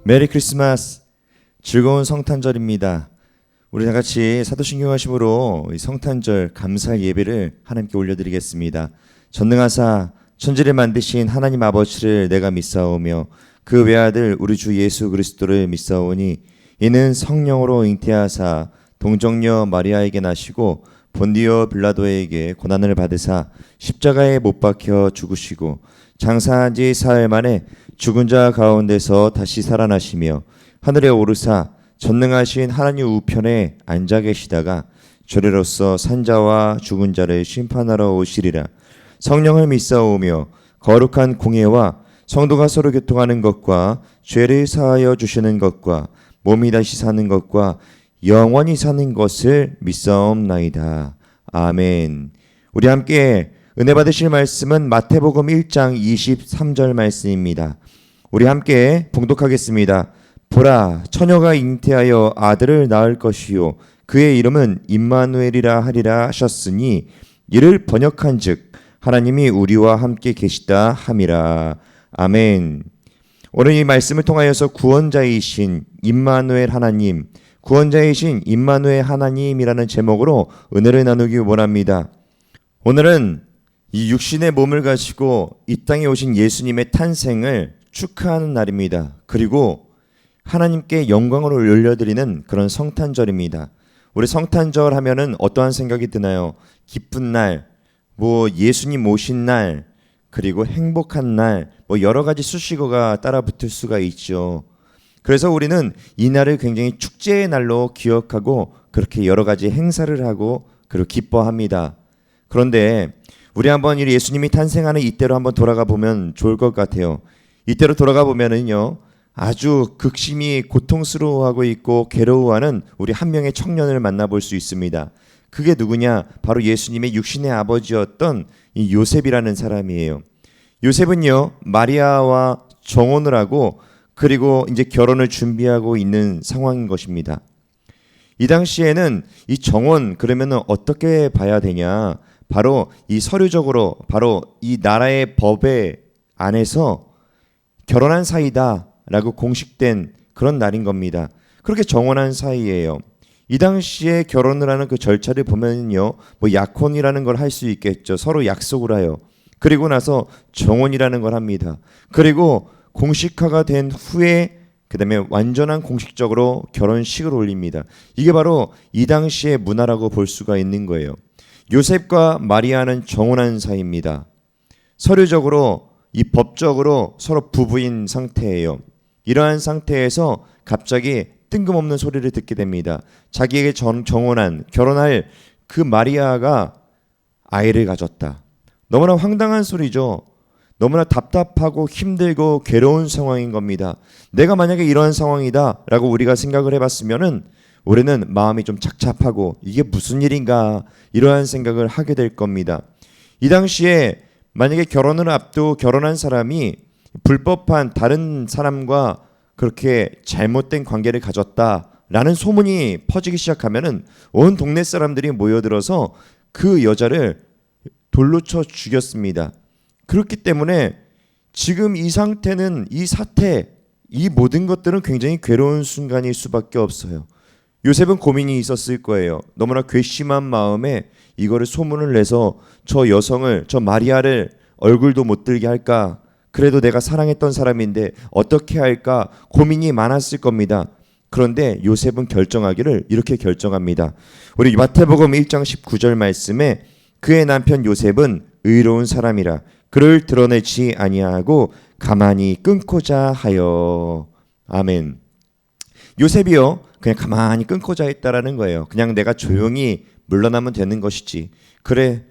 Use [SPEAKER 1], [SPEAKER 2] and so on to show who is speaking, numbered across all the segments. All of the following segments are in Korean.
[SPEAKER 1] 메리 크리스마스. 즐거운 성탄절입니다. 우리 다 같이 사도신경하심으로 이 성탄절 감사의 예배를 하나님께 올려드리겠습니다. 전능하사 천지를 만드신 하나님 아버지를 내가 믿사오며 그 외아들 우리 주 예수 그리스도를 믿사오니 이는 성령으로 잉태하사 동정녀 마리아에게 나시고 본디오 빌라도에게 고난을 받으사 십자가에 못 박혀 죽으시고 장사한 지 사흘 만에 죽은 자 가운데서 다시 살아나시며 하늘에 오르사 전능하신 하나님 우편에 앉아 계시다가 주례로서 산자와 죽은 자를 심판하러 오시리라. 성령을 믿사오며 거룩한 공예와 성도가 서로 교통하는 것과 죄를 사하여 주시는 것과 몸이 다시 사는 것과 영원히 사는 것을 믿사옵나이다. 아멘. 우리 함께 은혜 받으실 말씀은 마태복음 1장 23절 말씀입니다. 우리 함께 봉독하겠습니다. 보라, 처녀가 잉태하여 아들을 낳을 것이요 그의 이름은 임마누엘이라 하리라 하셨으니 이를 번역한즉 하나님이 우리와 함께 계시다 함이라. 아멘. 오늘 이 말씀을 통하여서 구원자이신 임마누엘 하나님, 구원자이신 임마누엘 하나님이라는 제목으로 은혜를 나누기 원합니다. 오늘은 이 육신의 몸을 가지고 이 땅에 오신 예수님의 탄생을 축하하는 날입니다. 그리고 하나님께 영광을 올려드리는 그런 성탄절입니다. 우리 성탄절 하면은 어떠한 생각이 드나요? 기쁜 날, 예수님 오신 날, 그리고 행복한 날, 여러 가지 수식어가 따라 붙을 수가 있죠. 그래서 우리는 이 날을 굉장히 축제의 날로 기억하고 그렇게 여러 가지 행사를 하고 그리고 기뻐합니다. 그런데 우리 한번 예수님이 탄생하는 이때로 한번 돌아가 보면 좋을 것 같아요. 이때로 돌아가 보면은요, 아주 극심히 고통스러워하고 있고 괴로워하는 우리 한 명의 청년을 만나볼 수 있습니다. 그게 누구냐? 바로 예수님의 육신의 아버지였던 이 요셉이라는 사람이에요. 요셉은요, 마리아와 정혼을 하고 그리고 이제 결혼을 준비하고 있는 상황인 것입니다. 이 당시에는 이 정혼 그러면은 어떻게 봐야 되냐? 바로 이 서류적으로 바로 이 나라의 법에 안에서 결혼한 사이다라고 공식된 그런 날인 겁니다. 그렇게 정혼한 사이예요. 이 당시에 결혼을 하는 그 절차를 보면요, 약혼이라는 걸 할 수 있겠죠. 서로 약속을 해요. 그리고 나서 정혼이라는 걸 합니다. 그리고 공식화가 된 후에 그다음에 완전한 공식적으로 결혼식을 올립니다. 이게 바로 이 당시의 문화라고 볼 수가 있는 거예요. 요셉과 마리아는 정혼한 사이입니다. 서류적으로 이 법적으로 서로 부부인 상태예요. 이러한 상태에서 갑자기 뜬금없는 소리를 듣게 됩니다. 자기에게 정혼한 결혼할 그 마리아가 아이를 가졌다. 너무나 황당한 소리죠. 너무나 답답하고 힘들고 괴로운 상황인 겁니다. 내가 만약에 이러한 상황이다 라고 우리가 생각을 해봤으면은 우리는 마음이 좀 착잡하고 이게 무슨 일인가 이러한 생각을 하게 될 겁니다. 이 당시에 만약에 결혼을 앞두고 결혼한 사람이 불법한 다른 사람과 그렇게 잘못된 관계를 가졌다라는 소문이 퍼지기 시작하면은 온 동네 사람들이 모여들어서 그 여자를 돌로 쳐 죽였습니다. 그렇기 때문에 지금 이 상태는 이 사태, 이 모든 것들은 굉장히 괴로운 순간일 수밖에 없어요. 요셉은 고민이 있었을 거예요. 너무나 괘씸한 마음에 이거를 소문을 내서 저 여성을, 저 마리아를 얼굴도 못 들게 할까? 그래도 내가 사랑했던 사람인데 어떻게 할까? 고민이 많았을 겁니다. 그런데 요셉은 결정하기를 이렇게 결정합니다. 우리 마태복음 1장 19절 말씀에 그의 남편 요셉은 의로운 사람이라 그를 드러내지 아니하고 가만히 끊고자 하여. 아멘. 요셉이요, 그냥 가만히 끊고자 했다라는 거예요. 그냥 내가 조용히 물러나면 되는 것이지. 그래,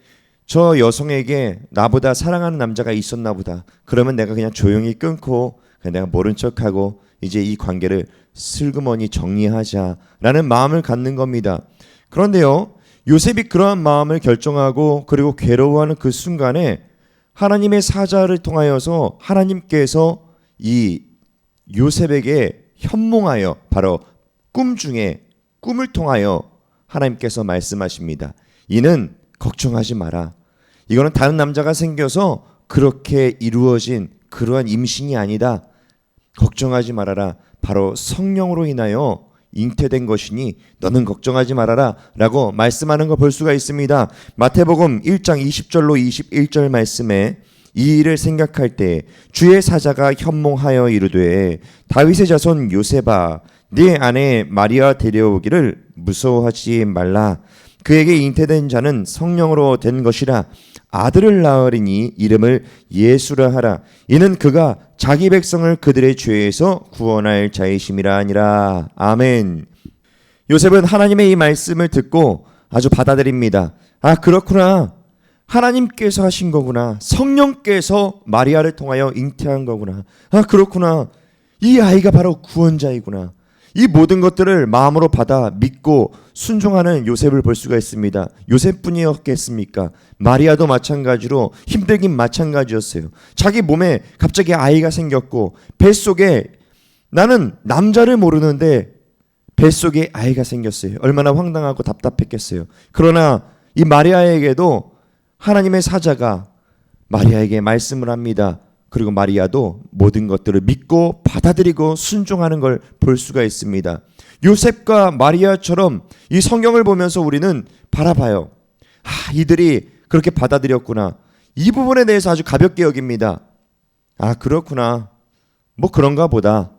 [SPEAKER 1] 저 여성에게 나보다 사랑하는 남자가 있었나 보다. 그러면 내가 그냥 조용히 끊고 그냥 내가 모른 척하고 이제 이 관계를 슬그머니 정리하자라는 마음을 갖는 겁니다. 그런데요, 요셉이 그러한 마음을 결정하고 그리고 괴로워하는 그 순간에 하나님의 사자를 통하여서 하나님께서 이 요셉에게 현몽하여 바로 꿈 중에 꿈을 통하여 하나님께서 말씀하십니다. 이는 걱정하지 마라. 이거는 다른 남자가 생겨서 그렇게 이루어진 그러한 임신이 아니다. 걱정하지 말아라. 바로 성령으로 인하여 잉태된 것이니 너는 걱정하지 말아라 라고 말씀하는 거 볼 수가 있습니다. 마태복음 1장 20절로 21절 말씀에 이 일을 생각할 때 주의 사자가 현몽하여 이르되 다윗의 자손 요셉아 네 아내 마리아 데려오기를 무서워하지 말라. 그에게 잉태된 자는 성령으로 된 것이라. 아들을 낳으리니 이름을 예수라 하라. 이는 그가 자기 백성을 그들의 죄에서 구원할 자이심이라 하니라. 아멘. 요셉은 하나님의 이 말씀을 듣고 아주 받아들입니다. 아, 그렇구나. 하나님께서 하신 거구나. 성령께서 마리아를 통하여 잉태한 거구나. 아, 그렇구나. 이 아이가 바로 구원자이구나. 이 모든 것들을 마음으로 받아 믿고 순종하는 요셉을 볼 수가 있습니다. 요셉뿐이었겠습니까? 마리아도 마찬가지로 힘들긴 마찬가지였어요. 자기 몸에 갑자기 아이가 생겼고 뱃속에 나는 남자를 모르는데 뱃속에 아이가 생겼어요. 얼마나 황당하고 답답했겠어요. 그러나 이 마리아에게도 하나님의 사자가 마리아에게 말씀을 합니다. 그리고 마리아도 모든 것들을 믿고 받아들이고 순종하는 걸 볼 수가 있습니다. 요셉과 마리아처럼 이 성경을 보면서 우리는 바라봐요. 아, 이들이 그렇게 받아들였구나. 이 부분에 대해서 아주 가볍게 여깁니다. 아, 그렇구나. 뭐 그런가 보다.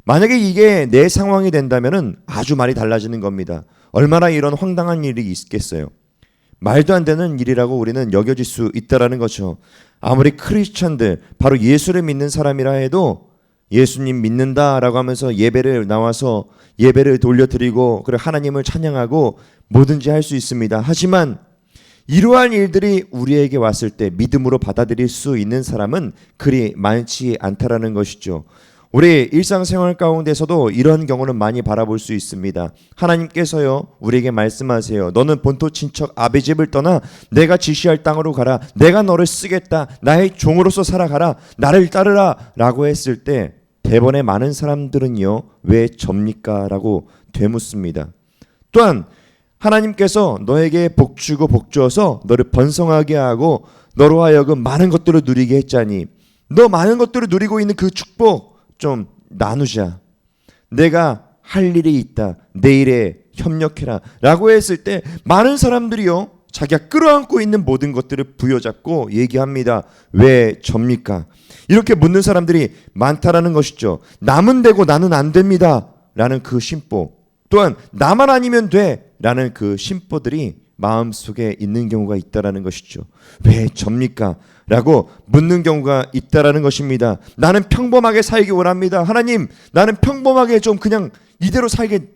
[SPEAKER 1] 만약에 이게 내 상황이 된다면은 아주 말이 달라지는 겁니다. 얼마나 이런 황당한 일이 있겠어요. 말도 안 되는 일이라고 우리는 여겨질 수 있다라는 거죠. 아무리 크리스천들, 바로 예수를 믿는 사람이라 해도 예수님 믿는다라고 하면서 예배를 나와서 예배를 돌려드리고 그리고 하나님을 찬양하고 뭐든지 할 수 있습니다. 하지만 이러한 일들이 우리에게 왔을 때 믿음으로 받아들일 수 있는 사람은 그리 많지 않다라는 것이죠. 우리 일상생활 가운데서도 이런 경우는 많이 바라볼 수 있습니다. 하나님께서요 우리에게 말씀하세요. 너는 본토 친척 아비 집을 떠나 내가 지시할 땅으로 가라. 내가 너를 쓰겠다. 나의 종으로서 살아가라. 나를 따르라 라고 했을 때 대번에 많은 사람들은요 왜 접니까? 라고 되묻습니다. 또한 하나님께서 너에게 복주고 복주어서 너를 번성하게 하고 너로 하여금 많은 것들을 누리게 했자니 너 많은 것들을 누리고 있는 그 축복 좀 나누자. 내가 할 일이 있다. 내 일에 협력해라 라고 했을 때 많은 사람들이요 자기가 끌어안고 있는 모든 것들을 부여잡고 얘기합니다. 왜 접니까? 이렇게 묻는 사람들이 많다라는 것이죠. 남은 되고 나는 안 됩니다 라는 그 심보, 또한 나만 아니면 돼 라는 그 심보들이 마음속에 있는 경우가 있다라는 것이죠. 왜 접니까? 라고 묻는 경우가 있다라는 것입니다. 나는 평범하게 살기 원합니다. 하나님, 나는 평범하게 좀 그냥 이대로 살게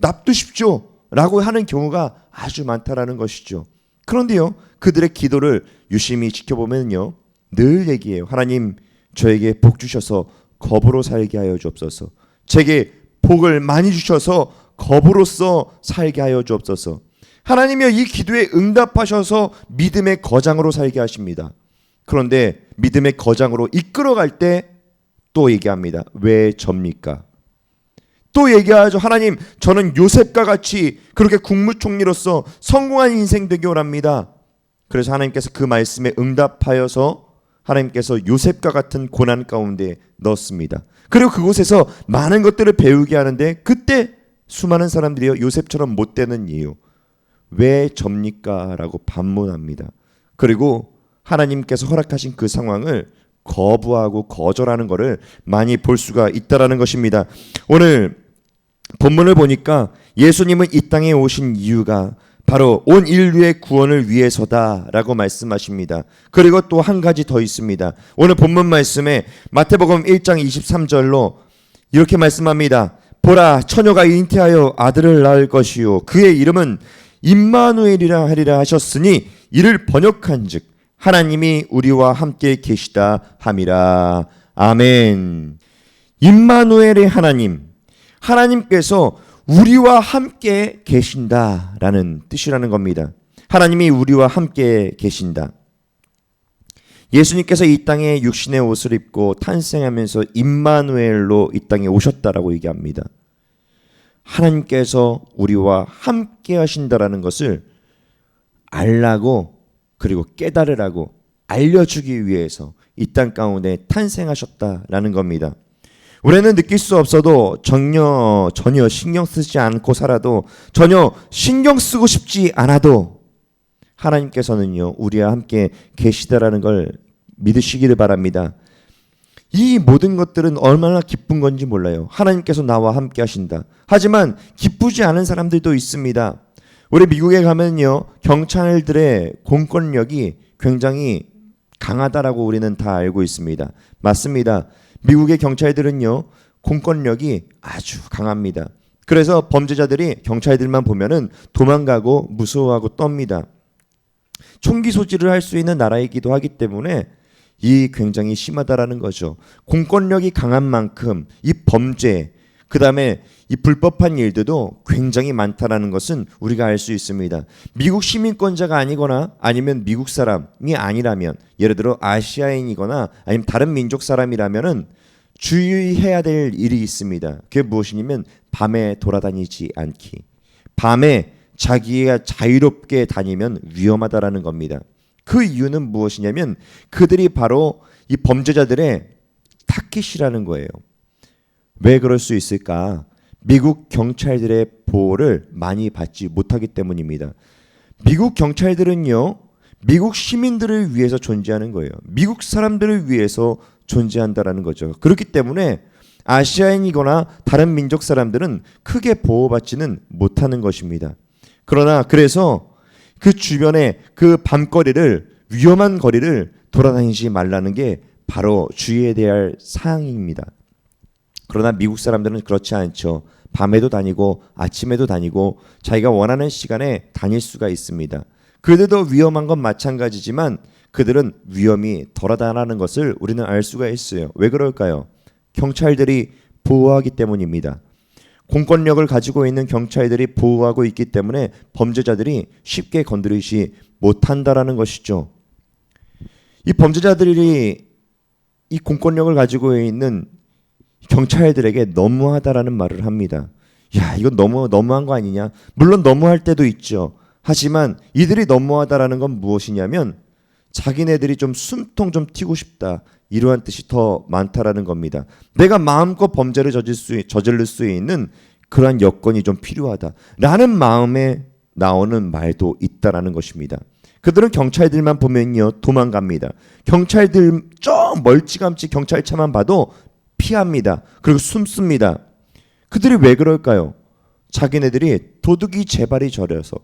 [SPEAKER 1] 놔두십시오 라고 하는 경우가 아주 많다라는 것이죠. 그런데요 그들의 기도를 유심히 지켜보면요 늘 얘기해요. 하나님, 저에게 복 주셔서 겁으로 살게 하여 주옵소서. 제게 복을 많이 주셔서 겁으로써 살게 하여 주옵소서. 하나님이여 이 기도에 응답하셔서 믿음의 거장으로 살게 하십니다. 그런데 믿음의 거장으로 이끌어갈 때 또 얘기합니다. 왜 접니까? 또 얘기하죠. 하나님, 저는 요셉과 같이 그렇게 국무총리로서 성공한 인생 되기 원합니다. 그래서 하나님께서 그 말씀에 응답하여서 하나님께서 요셉과 같은 고난 가운데 넣었습니다. 그리고 그곳에서 많은 것들을 배우게 하는데 그때 수많은 사람들이요 요셉처럼 못 되는 이유 왜 접니까? 라고 반문합니다. 그리고 하나님께서 허락하신 그 상황을 거부하고 거절하는 것을 많이 볼 수가 있다라는 것입니다. 오늘 본문을 보니까 예수님은 이 땅에 오신 이유가 바로 온 인류의 구원을 위해서다라고 말씀하십니다. 그리고 또 한 가지 더 있습니다. 오늘 본문 말씀에 마태복음 1장 23절로 이렇게 말씀합니다. 보라, 처녀가 잉태하여 아들을 낳을 것이요 그의 이름은 임마누엘이라 하리라 하셨으니 이를 번역한즉 하나님이 우리와 함께 계시다 함이라. 아멘. 임마누엘의 하나님, 하나님께서 우리와 함께 계신다라는 뜻이라는 겁니다. 하나님이 우리와 함께 계신다. 예수님께서 이 땅에 육신의 옷을 입고 탄생하면서 임마누엘로 이 땅에 오셨다라고 얘기합니다. 하나님께서 우리와 함께 하신다라는 것을 알라고, 그리고 깨달으라고, 알려주기 위해서 이 땅 가운데 탄생하셨다라는 겁니다. 우리는 느낄 수 없어도 전혀 신경 쓰지 않고 살아도, 전혀 신경 쓰고 싶지 않아도 하나님께서는요 우리와 함께 계시다라는 걸 믿으시기를 바랍니다. 이 모든 것들은 얼마나 기쁜 건지 몰라요. 하나님께서 나와 함께 하신다. 하지만 기쁘지 않은 사람들도 있습니다. 우리 미국에 가면요 경찰들의 공권력이 굉장히 강하다라고 우리는 다 알고 있습니다. 맞습니다. 미국의 경찰들은요 공권력이 아주 강합니다. 그래서 범죄자들이 경찰들만 보면은 도망가고 무서워하고 떱니다. 총기 소지를 할 수 있는 나라이기도 하기 때문에 이 굉장히 심하다라는 거죠. 공권력이 강한 만큼 이 범죄, 그 다음에 이 불법한 일들도 굉장히 많다라는 것은 우리가 알 수 있습니다. 미국 시민권자가 아니거나 아니면 미국 사람이 아니라면, 예를 들어 아시아인이거나 아니면 다른 민족 사람이라면은 주의해야 될 일이 있습니다. 그게 무엇이냐면 밤에 돌아다니지 않기. 밤에 자기가 자유롭게 다니면 위험하다라는 겁니다. 그 이유는 무엇이냐면 그들이 바로 이 범죄자들의 타깃이라는 거예요. 왜 그럴 수 있을까? 미국 경찰들의 보호를 많이 받지 못하기 때문입니다. 미국 경찰들은요 미국 시민들을 위해서 존재하는 거예요. 미국 사람들을 위해서 존재한다라는 거죠. 그렇기 때문에 아시아인이거나 다른 민족 사람들은 크게 보호받지는 못하는 것입니다. 그러나 그래서 그 주변에 그 밤거리를, 위험한 거리를 돌아다니지 말라는 게 바로 주의해야 될 사항입니다. 그러나 미국 사람들은 그렇지 않죠. 밤에도 다니고 아침에도 다니고 자기가 원하는 시간에 다닐 수가 있습니다. 그들도 위험한 건 마찬가지지만 그들은 위험이 덜하다는 것을 우리는 알 수가 있어요. 왜 그럴까요? 경찰들이 보호하기 때문입니다. 공권력을 가지고 있는 경찰들이 보호하고 있기 때문에 범죄자들이 쉽게 건드리지 못한다라는 것이죠. 이 범죄자들이 이 공권력을 가지고 있는 경찰들에게 너무하다라는 말을 합니다. 야, 이건 너무한 거 아니냐? 물론 너무할 때도 있죠. 하지만 이들이 너무하다라는 건 무엇이냐면 자기네들이 좀 숨통 좀 튀고 싶다, 이러한 뜻이 더 많다라는 겁니다. 내가 마음껏 범죄를 저지를 수 있는 그러한 여건이 좀 필요하다라는 마음에 나오는 말도 있다라는 것입니다. 그들은 경찰들만 보면요 도망갑니다. 경찰들 저 멀찌감치 경찰차만 봐도 피합니다. 그리고 숨습니다. 그들이 왜 그럴까요? 자기네들이 도둑이 재발이 저려서,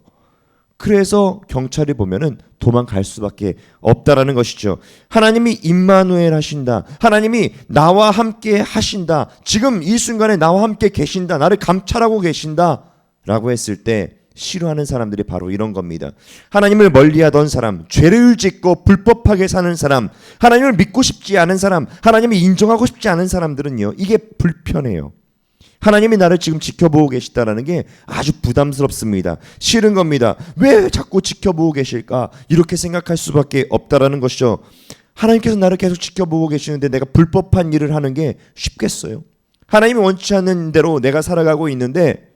[SPEAKER 1] 그래서 경찰이 보면은 도망갈 수밖에 없다라는 것이죠. 하나님이 임마누엘 하신다. 하나님이 나와 함께 하신다. 지금 이 순간에 나와 함께 계신다. 나를 감찰하고 계신다. 라고 했을 때 싫어하는 사람들이 바로 이런 겁니다. 하나님을 멀리하던 사람, 죄를 짓고 불법하게 사는 사람, 하나님을 믿고 싶지 않은 사람, 하나님을 인정하고 싶지 않은 사람들은요, 이게 불편해요. 하나님이 나를 지금 지켜보고 계시다라는 게 아주 부담스럽습니다. 싫은 겁니다. 왜 자꾸 지켜보고 계실까? 이렇게 생각할 수밖에 없다라는 것이죠. 하나님께서 나를 계속 지켜보고 계시는데 내가 불법한 일을 하는 게 쉽겠어요? 하나님이 원치 않는 대로 내가 살아가고 있는데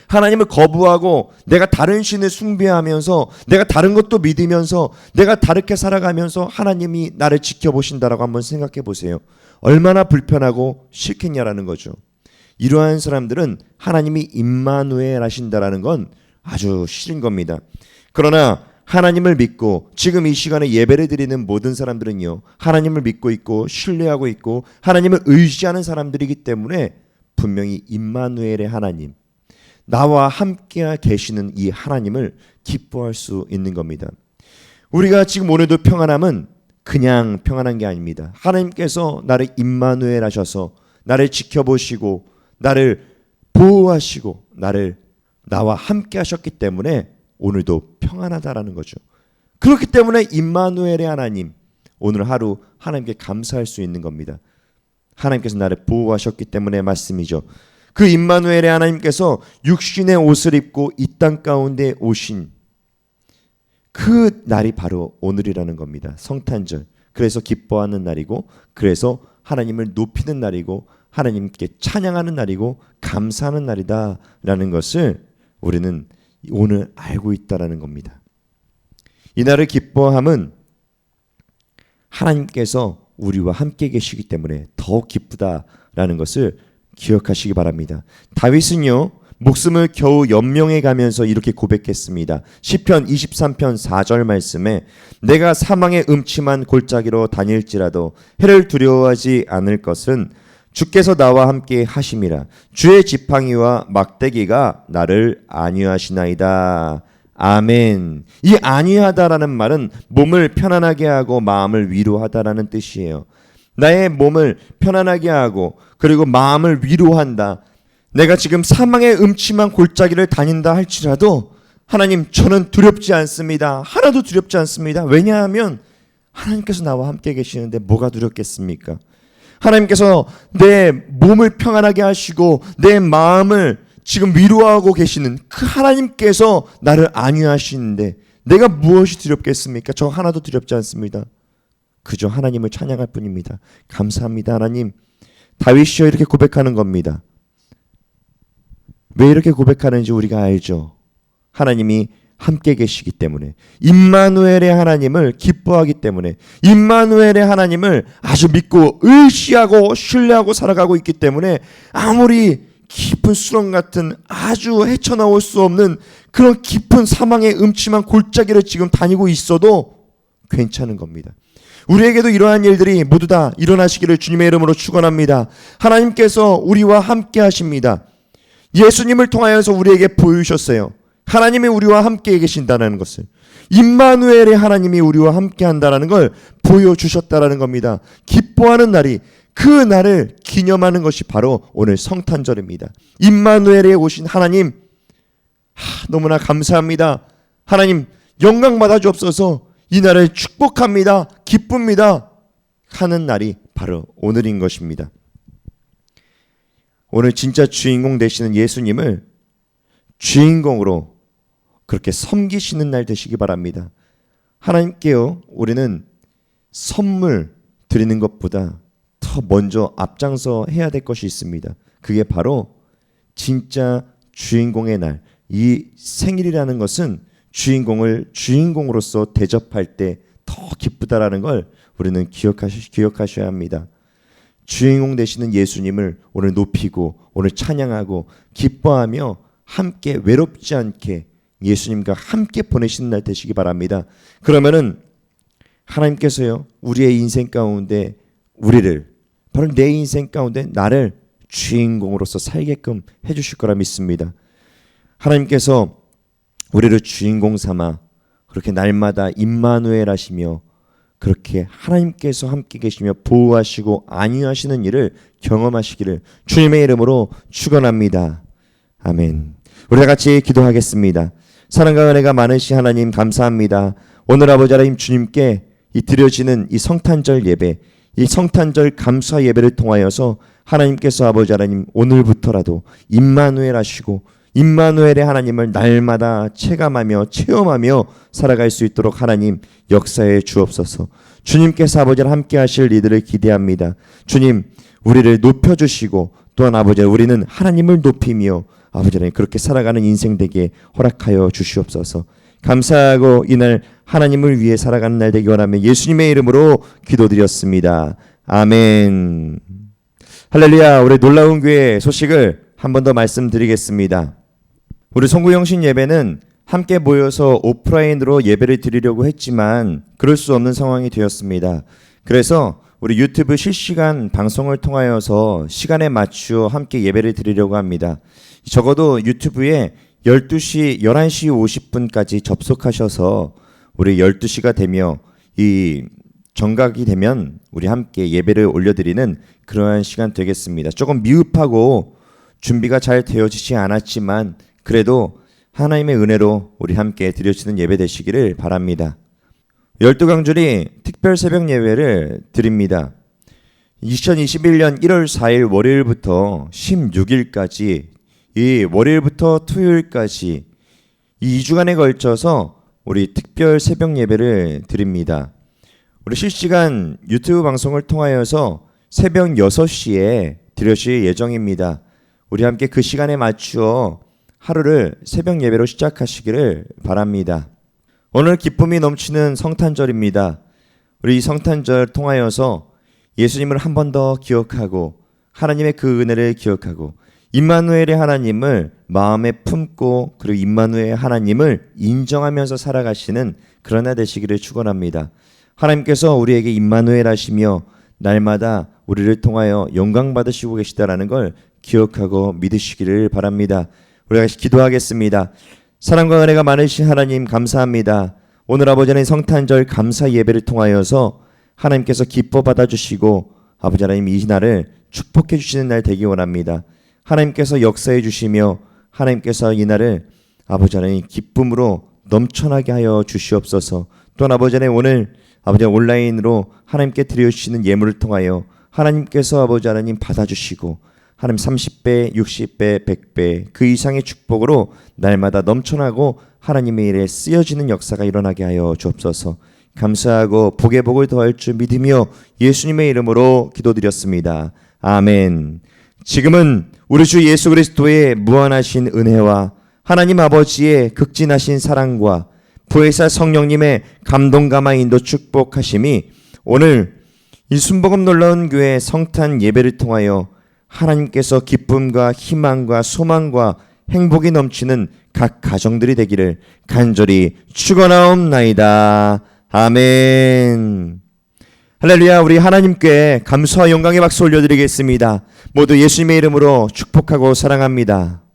[SPEAKER 1] 하나님을 거부하고 내가 다른 신을 숭배하면서 내가 다른 것도 믿으면서 내가 다르게 살아가면서 하나님이 나를 지켜보신다라고 한번 생각해 보세요. 얼마나 불편하고 싫겠냐라는 거죠. 이러한 사람들은 하나님이 임마누엘 하신다라는 건 아주 싫은 겁니다. 그러나 하나님을 믿고 지금 이 시간에 예배를 드리는 모든 사람들은요, 하나님을 믿고 있고 신뢰하고 있고 하나님을 의지하는 사람들이기 때문에 분명히 임마누엘의 하나님, 나와 함께 계시는 이 하나님을 기뻐할 수 있는 겁니다. 우리가 지금 오늘도 평안함은 그냥 평안한 게 아닙니다. 하나님께서 나를 임마누엘 하셔서 나를 지켜보시고 나를 보호하시고 나와 함께 하셨기 때문에 오늘도 평안하다라는 거죠. 그렇기 때문에 임마누엘의 하나님, 오늘 하루 하나님께 감사할 수 있는 겁니다. 하나님께서 나를 보호하셨기 때문에 말씀이죠. 그 임마누엘의 하나님께서 육신의 옷을 입고 이 땅 가운데 오신 그 날이 바로 오늘이라는 겁니다. 성탄절. 그래서 기뻐하는 날이고, 그래서 하나님을 높이는 날이고, 하나님께 찬양하는 날이고 감사하는 날이다라는 것을 우리는 오늘 알고 있다라는 겁니다. 이 날을 기뻐함은 하나님께서 우리와 함께 계시기 때문에 더 기쁘다라는 것을 기억하시기 바랍니다. 다윗은요, 목숨을 겨우 연명해 가면서 이렇게 고백했습니다. 시편 23편 4절 말씀에 내가 사망의 음침한 골짜기로 다닐지라도 해를 두려워하지 않을 것은 주께서 나와 함께 하심이라. 주의 지팡이와 막대기가 나를 안위하시나이다. 아멘. 이 안위하다라는 말은 몸을 편안하게 하고 마음을 위로하다라는 뜻이에요. 나의 몸을 편안하게 하고 그리고 마음을 위로한다. 내가 지금 사망의 음침한 골짜기를 다닌다 할지라도 하나님, 저는 두렵지 않습니다. 하나도 두렵지 않습니다. 왜냐하면 하나님께서 나와 함께 계시는데 뭐가 두렵겠습니까? 하나님께서 내 몸을 평안하게 하시고 내 마음을 지금 위로하고 계시는 그 하나님께서 나를 안위하시는데 내가 무엇이 두렵겠습니까? 저 하나도 두렵지 않습니다. 그저 하나님을 찬양할 뿐입니다. 감사합니다, 하나님. 다윗이요, 이렇게 고백하는 겁니다. 왜 이렇게 고백하는지 우리가 알죠. 하나님이 함께 계시기 때문에, 임마누엘의 하나님을 기뻐하기 때문에, 임마누엘의 하나님을 아주 믿고 의지하고 신뢰하고 살아가고 있기 때문에 아무리 깊은 수렁 같은 아주 헤쳐나올 수 없는 그런 깊은 사망의 음침한 골짜기를 지금 다니고 있어도 괜찮은 겁니다. 우리에게도 이러한 일들이 모두 다 일어나시기를 주님의 이름으로 축원합니다. 하나님께서 우리와 함께 하십니다. 예수님을 통하여서 우리에게 보여주셨어요. 하나님이 우리와 함께 계신다는 것을, 임마누엘의 하나님이 우리와 함께 한다는 걸 보여주셨다는 겁니다. 기뻐하는 날이, 그 날을 기념하는 것이 바로 오늘 성탄절입니다. 임마누엘에 오신 하나님, 너무나 감사합니다. 하나님, 영광 받아 주옵소서. 이 날을 축복합니다. 기쁩니다. 하는 날이 바로 오늘인 것입니다. 오늘 진짜 주인공 되시는 예수님을 주인공으로 그렇게 섬기시는 날 되시기 바랍니다. 하나님께요, 우리는 선물 드리는 것보다 더 먼저 앞장서 해야 될 것이 있습니다. 그게 바로 진짜 주인공의 날, 이 생일이라는 것은 주인공을 주인공으로서 대접할 때 더 기쁘다라는 걸 우리는 기억하셔야 합니다. 주인공 되시는 예수님을 오늘 높이고 오늘 찬양하고 기뻐하며 함께 외롭지 않게 예수님과 함께 보내시는 날 되시기 바랍니다. 그러면은 하나님께서요, 우리의 인생 가운데 우리를, 바로 내 인생 가운데 나를 주인공으로서 살게끔 해주실 거라 믿습니다. 하나님께서 우리를 주인공 삼아 그렇게 날마다 임마누엘 하시며 그렇게 하나님께서 함께 계시며 보호하시고 안위하시는 일을 경험하시기를 주님의 이름으로 축원합니다. 아멘. 우리 다 같이 기도하겠습니다. 사랑과 은혜가 많으신 하나님, 감사합니다. 오늘 아버지 하나님, 주님께 이 드려지는 이 성탄절 예배, 이 성탄절 감사 예배를 통하여서 하나님께서 아버지 하나님, 오늘부터라도 임마누엘 하시고 임마누엘의 하나님을 날마다 체감하며 체험하며 살아갈 수 있도록 하나님 역사해 주옵소서. 주님께서 아버지와 함께 하실 이들을 기대합니다. 주님, 우리를 높여주시고 또한 아버지, 우리는 하나님을 높이며 아버지 하나님 그렇게 살아가는 인생 되게 허락하여 주시옵소서. 감사하고 이날 하나님을 위해 살아가는 날 되기 원하며 예수님의 이름으로 기도드렸습니다. 아멘. 할렐루야. 우리 놀라운 교회 소식을 한 번 더 말씀드리겠습니다. 우리 송구영신 예배는 함께 모여서 오프라인으로 예배를 드리려고 했지만 그럴 수 없는 상황이 되었습니다. 그래서 우리 유튜브 실시간 방송을 통하여서 시간에 맞추어 함께 예배를 드리려고 합니다. 적어도 유튜브에 11시 50분까지 접속하셔서 우리 12시가 되며 이 정각이 되면 우리 함께 예배를 올려드리는 그러한 시간 되겠습니다. 조금 미흡하고 준비가 잘 되어지지 않았지만 그래도 하나님의 은혜로 우리 함께 드려지는 예배 되시기를 바랍니다. 12강줄이 특별 새벽 예배를 드립니다. 2021년 1월 4일 월요일부터 16일까지 이 월요일부터 토요일까지 이 2주간에 걸쳐서 우리 특별 새벽 예배를 드립니다. 우리 실시간 유튜브 방송을 통하여서 새벽 6시에 드려질 예정입니다. 우리 함께 그 시간에 맞추어 하루를 새벽 예배로 시작하시기를 바랍니다. 오늘 기쁨이 넘치는 성탄절입니다. 우리 이 성탄절 통하여서 예수님을 한 번 더 기억하고 하나님의 그 은혜를 기억하고 임마누엘의 하나님을 마음에 품고 그리고 임마누엘의 하나님을 인정하면서 살아가시는 그런 날 되시기를 축원합니다. 하나님께서 우리에게 임마누엘 하시며 날마다 우리를 통하여 영광 받으시고 계시다라는 걸 기억하고 믿으시기를 바랍니다. 우리가 기도하겠습니다. 사랑과 은혜가 많으신 하나님 감사합니다. 오늘 아버지 하나님 성탄절 감사 예배를 통하여서 하나님께서 기뻐 받아주시고 아버지 하나님 이 날을 축복해 주시는 날 되기 원합니다. 하나님께서 역사해 주시며 하나님께서 이 날을 아버지 하나님 기쁨으로 넘쳐나게 하여 주시옵소서. 또한 아버지 하나님 오늘 아버지 온라인으로 하나님께 드려주시는 예물을 통하여 하나님께서 아버지 하나님 받아주시고 하나님 30배, 60배, 100배 그 이상의 축복으로 날마다 넘쳐나고 하나님의 일에 쓰여지는 역사가 일어나게 하여 주옵소서. 감사하고 복의 복을 더할 줄 믿으며 예수님의 이름으로 기도드렸습니다. 아멘. 지금은 우리 주 예수 그리스도의 무한하신 은혜와 하나님 아버지의 극진하신 사랑과 부회사 성령님의 감동감화 인도 축복하심이 오늘 이 순복음 놀라운 교회 성탄 예배를 통하여 하나님께서 기쁨과 희망과 소망과 행복이 넘치는 각 가정들이 되기를 간절히 축원하옵나이다. 아멘. 할렐루야. 우리 하나님께 감사와 영광의 박수 올려드리겠습니다. 모두 예수님의 이름으로 축복하고 사랑합니다.